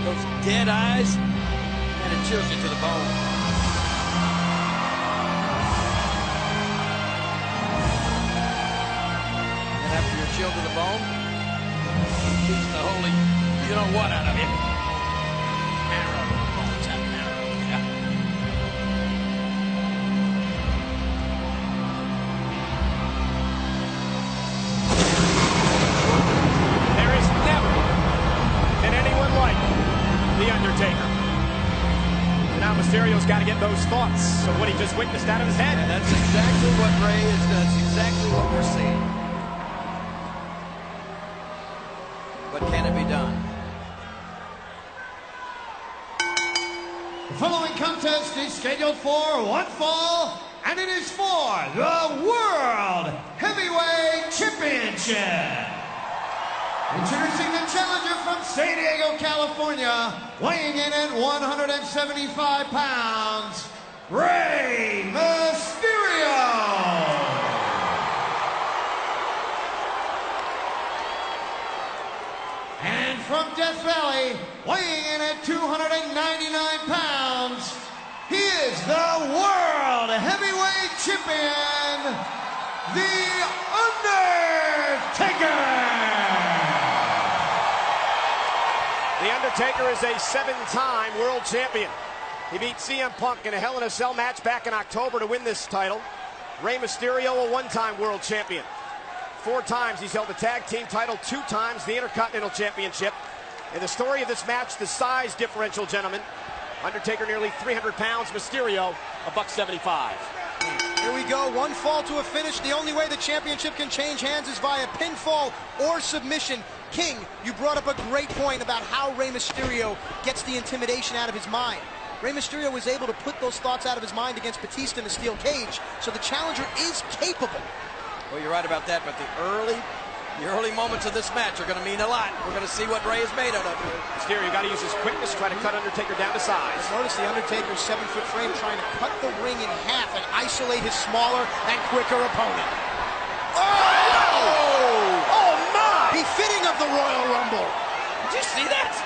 Those dead eyes, and it chills you to the bone. And after you're chilled to the bone, it keeps the holy, you know what, out of you. Marrow. Bones have marrow. Yeah. There is never been anyone like The Undertaker. And now Mysterio's got to get those thoughts of what he just witnessed out of his head. And that's exactly what Rey is. That's exactly what we're seeing. But can it be done? The following contest is scheduled for one fall, and it is for the World Heavyweight Championship. Introducing the challenger from San Diego, California, weighing in at 175 pounds, Rey Mysterio. And from Death Valley, weighing in at 299 pounds, he is the World Heavyweight Champion, The Undertaker. The Undertaker is a 7-time world champion. He beat CM Punk in a Hell in a Cell match back in October to win this title. Rey Mysterio, a 1-time world champion. 4 times he's held the tag team title, 2 times the Intercontinental Championship. In the story of this match, the size differential, gentlemen. Undertaker nearly 300 pounds, Mysterio a $175. Here we go, one fall to a finish. The only way the championship can change hands is via pinfall or submission. King, you brought up a great point about how Rey Mysterio gets the intimidation out of his mind. Rey Mysterio was able to put those thoughts out of his mind against Batista in a steel cage, so the challenger is capable. Well, you're right about that, but the early moments of this match are going to mean a lot. We're going to see what Rey is made out of. Mysterio got to use his quickness, try to cut Undertaker down to size. Notice the Undertaker's 7-foot frame trying to cut the ring in half and isolate his smaller and quicker opponent. Oh my! Befitting of the Royal Rumble. Did you see that?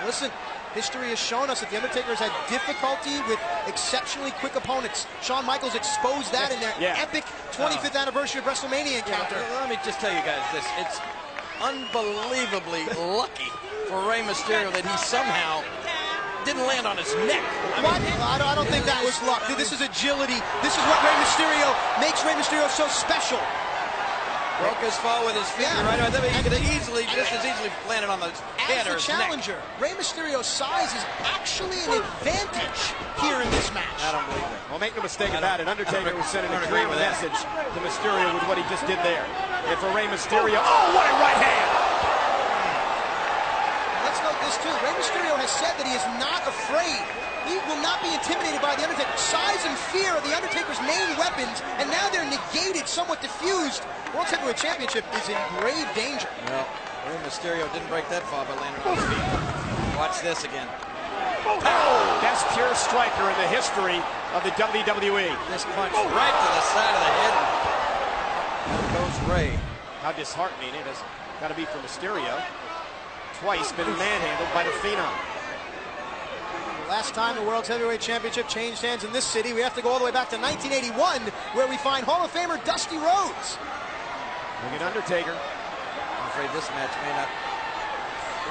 Listen, history has shown us that the Undertaker has had difficulty with exceptionally quick opponents. Shawn Michaels exposed that in their epic 25th anniversary of WrestleMania encounter. Let me just tell you guys this. It's unbelievably lucky for Rey Mysterio that he somehow didn't land on his neck. I don't think that was luck. This is agility. This is what Rey Mysterio makes Rey Mysterio so special. Broke his fall with his feet. Right. I think he could have just as easily landed on the head or his neck. As the challenger, Rey Mysterio's size is actually an advantage here in this match. I don't believe it. Well, make no mistake about it. Undertaker was sending a clear message to Mysterio with what he just did there. And for Rey Mysterio, oh, what a right hand! Let's note this too. Rey Mysterio has said that he is not afraid. He will not be intimidated by the Undertaker. Size and fear are the Undertaker's main weapons, and now they're negated, somewhat diffused. World Heavyweight Championship is in grave danger. Well, Rey Mysterio didn't break that fall by landing on his feet. Watch this again. Best pure striker in the history of the WWE. This punch right to the side of the head. There goes Rey. How disheartening it has got to be for Mysterio. Twice been manhandled by the Phenom. Last time the World Heavyweight Championship changed hands in this city, we have to go all the way back to 1981, where we find Hall of Famer Dusty Rhodes. Look at Undertaker. I'm afraid this match may not.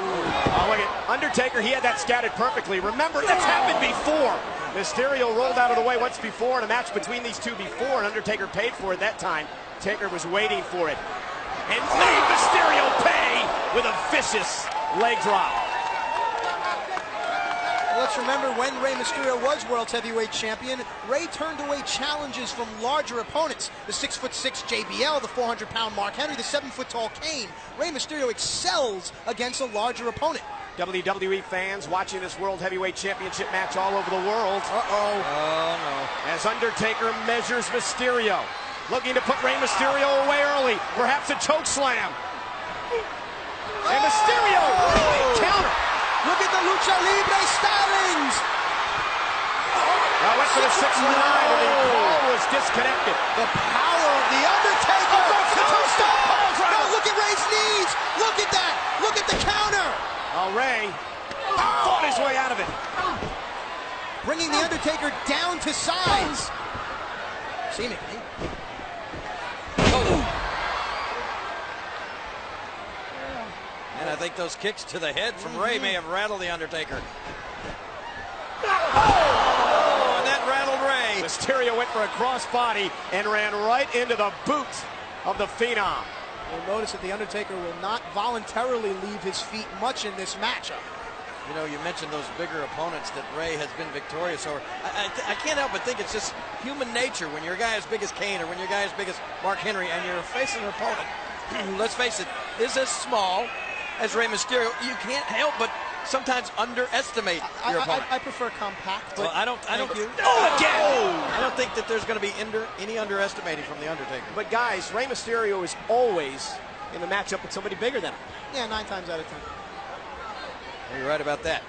Oh, look at Undertaker. He had that scattered perfectly. Remember, that's happened before. Mysterio rolled out of the way once before in a match between these two before, and Undertaker paid for it that time. Taker was waiting for it. And made Mysterio pay with a vicious leg drop. Let's remember when Rey Mysterio was World Heavyweight Champion, Rey turned away challenges from larger opponents. The 6'6" JBL, the 400-pound Mark Henry, the 7-foot-tall Kane. Rey Mysterio excels against a larger opponent. WWE fans watching this World Heavyweight Championship match all over the world. Oh, no. As Undertaker measures Mysterio. Looking to put Rey Mysterio away early. Perhaps a choke slam. And Mysterio, counter. Look at the Lucha Libre stylings. Well, went for the 619 and the ball was disconnected. The power of the Undertaker. Oh, No, look at Rey's knees. Look at that. Look at the counter. Ray fought his way out of it. Bringing the Undertaker down to size. Seemingly. And I think those kicks to the head from Ray may have rattled the Undertaker. Oh, and that rattled Ray. Mysterio went for a crossbody and ran right into the boot of the Phenom. You'll notice that the Undertaker will not voluntarily leave his feet much in this matchup. You know, you mentioned those bigger opponents that Ray has been victorious over. I can't help but think it's just human nature when you're a guy as big as Kane or when you're a guy as big as Mark Henry and you're facing an opponent, let's face it, is as small as Rey Mysterio. You can't help but sometimes underestimate your opponent. I prefer compact. Well, I don't. Again! I don't think that there's going to be any underestimating from the Undertaker. But guys, Rey Mysterio is always in the matchup with somebody bigger than him. Yeah, 9 times out of 10. You're right about that.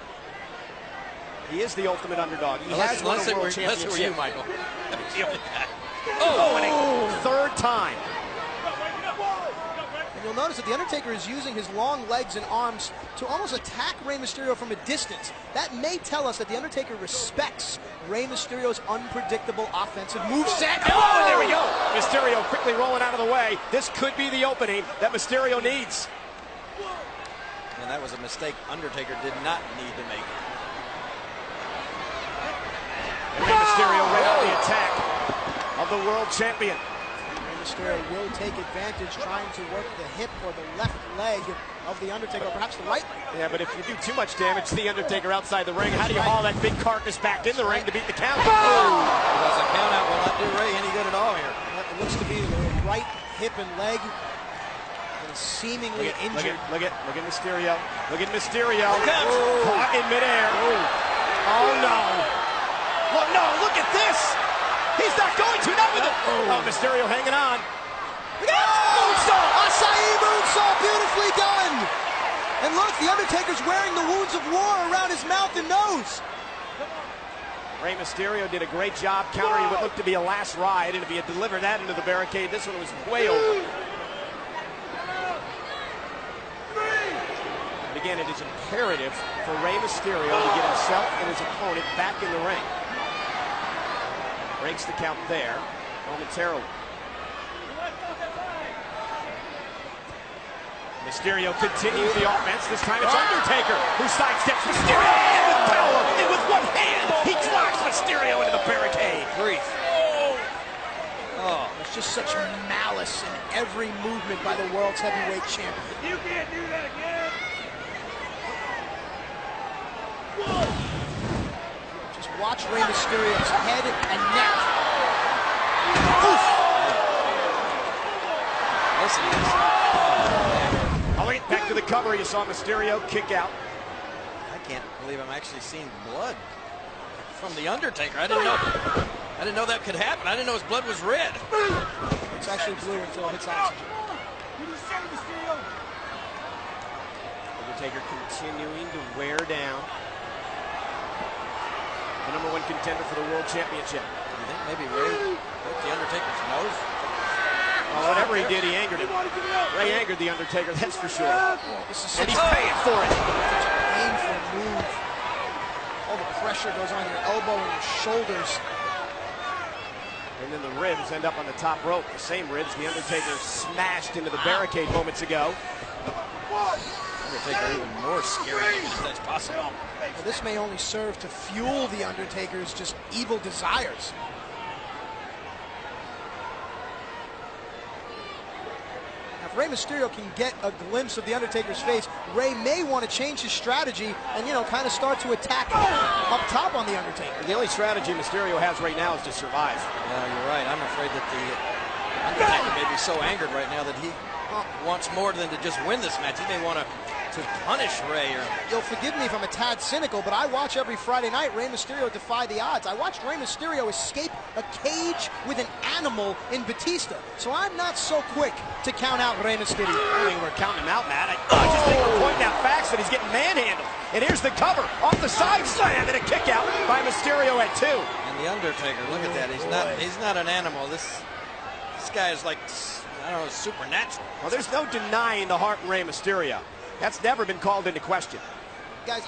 He is the ultimate underdog. He Unless has won a world it championship. were you, Michael. And a third time. And you'll notice that the Undertaker is using his long legs and arms to almost attack Rey Mysterio from a distance. That may tell us that the Undertaker respects Rey Mysterio's unpredictable offensive moveset. Oh, and there we go. Mysterio quickly rolling out of the way. This could be the opening that Mysterio needs. And that was a mistake Undertaker did not need to make. And Rey Mysterio right on the attack of the world champion. Rey Mysterio will take advantage trying to work the hip or the left leg of the Undertaker, or perhaps the right leg. Yeah, but if you do too much damage to the Undertaker outside the ring, how do you haul that big carcass back in the ring to beat the count? Because a count out will not do Ray any good at all here. It looks to be the right hip and leg. Seemingly injured. Look at Mysterio. Look at Mysterio. Caught in midair. Oh no. Well, no, look at this. He's not going to. Not with it. Oh, Mysterio hanging on. Moonsault! Acai moonsault, beautifully done. And look, the Undertaker's wearing the wounds of war around his mouth and nose. Rey Mysterio did a great job countering what looked to be a last ride, and if he had delivered that into the barricade, this one was way over. Again, it is imperative for Rey Mysterio to get himself and his opponent back in the ring. Breaks the count there momentarily. Mysterio continues the offense. This time it's Undertaker who sidesteps Mysterio and with power and with one hand he drives Mysterio into the barricade. Grief. Oh, there's just such malice in every movement by the world's heavyweight champion. You can't do that again. Just watch Rey Mysterio's head and neck. Oof. Listen, back to the cover. You saw Mysterio kick out. I can't believe I'm actually seeing blood from the Undertaker. I didn't know that could happen. I didn't know his blood was red. It's actually blue until it hits oxygen. Undertaker continuing to wear down the #1 contender for the world championship. You think maybe Ray broke the Undertaker's nose? Well, whatever he did, he angered him. Ray angered the Undertaker, that's for sure. And he's paying for it. Such a painful move. All the pressure goes on your elbow and your shoulders. And then the ribs end up on the top rope. The same ribs the Undertaker smashed into the barricade moments ago. Undertaker even more scary if that's possible. Well, this may only serve to fuel the Undertaker's just evil desires. Now, if Rey Mysterio can get a glimpse of the Undertaker's face, Ray may want to change his strategy and, kind of start to attack up top on the Undertaker. The only strategy Mysterio has right now is to survive. Yeah, you're right. I'm afraid that the Undertaker may be so angered right now that he wants more than to just win this match. He may want to punish Ray. You'll forgive me if I'm a tad cynical, but I watch every Friday night Rey Mysterio defy the odds. I watched Rey Mysterio escape a cage with an animal in Batista, so I'm not so quick to count out Rey Mysterio. I don't think we're counting him out, Matt. I just think we're pointing out facts that he's getting manhandled. And here's the cover off the side slam and a kick out by Mysterio at 2. And the Undertaker, look at that. He's not an animal. This guy is like, I don't know, supernatural. Well, there's no denying the heart in Rey Mysterio. That's never been called into question. Guys,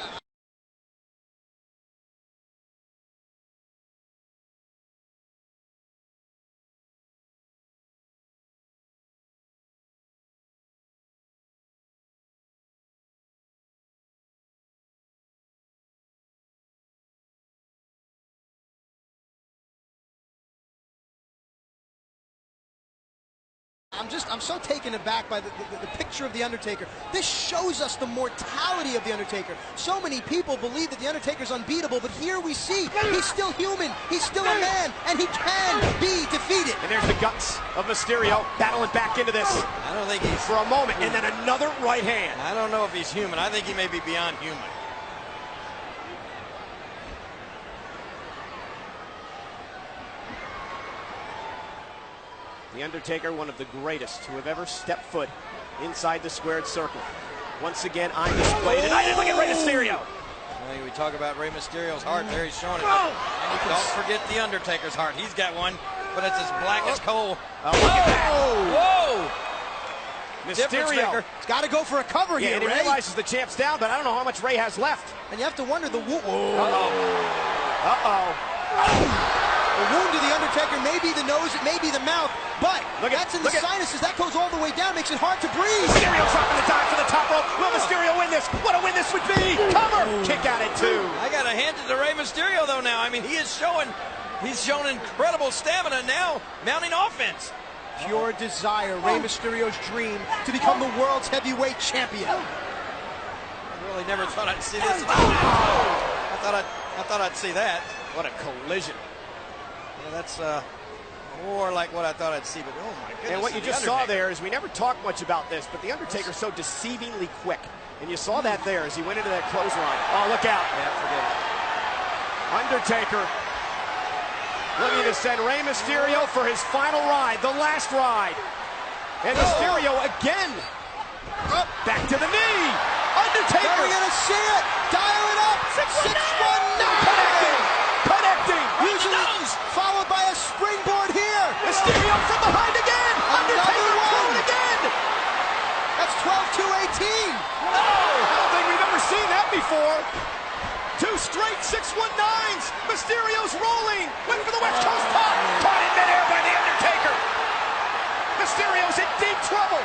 I'm so taken aback by the picture of The Undertaker. This shows us the mortality of The Undertaker. So many people believe that The Undertaker's unbeatable, but here we see he's still human, he's still a man, and he can be defeated. And there's the guts of Mysterio battling back into this. I don't think he's... For a moment, and then another right hand. I don't know if he's human. I think he may be beyond human. The Undertaker, one of the greatest who have ever stepped foot inside the squared circle. Once again on display tonight. Look at Rey Mysterio. Well, we talk about Rey Mysterio's heart. There he's showing it. And don't forget the Undertaker's heart. He's got one, but it's as black as coal. Look at that. Whoa! Mysterio. He's got to go for a cover here, And he Rey. realizes the champ's down, but I don't know how much Rey has left. And you have to wonder the wound. The wound to the Undertaker may be the nose, it may be the mouth, but that's in the sinuses. That goes all the way down, makes it hard to breathe. Mysterio dropping the dive for the top rope. Will Mysterio win this? What a win this would be! Cover! Kick at it too. I got to hand it to Rey Mysterio though now. I mean, he's shown incredible stamina now, mounting offense. Pure desire, Rey Mysterio's dream to become the world's heavyweight champion. I really never thought I'd see this. I thought I'd see that. What a collision. Yeah, that's more like what I thought I'd see, but oh my goodness. And what you just saw there is we never talk much about this, but the Undertaker's so deceivingly quick. And you saw that there as he went into that clothesline. Oh, look out. Yeah, forget it. Undertaker looking to send Rey Mysterio for his final ride, the last ride. And Mysterio again. Back to the knee. Undertaker. Are we going to see it? Dial it up. 619. Connecting. Usually followed by a springboard here. Mysterio from behind again. Undertaker through again. That's 12-2-18. No, I don't think we've ever seen that before. Two straight 619s. Mysterio's rolling. Went for the West Coast pop. Caught in midair by the Undertaker. Mysterio's in deep trouble.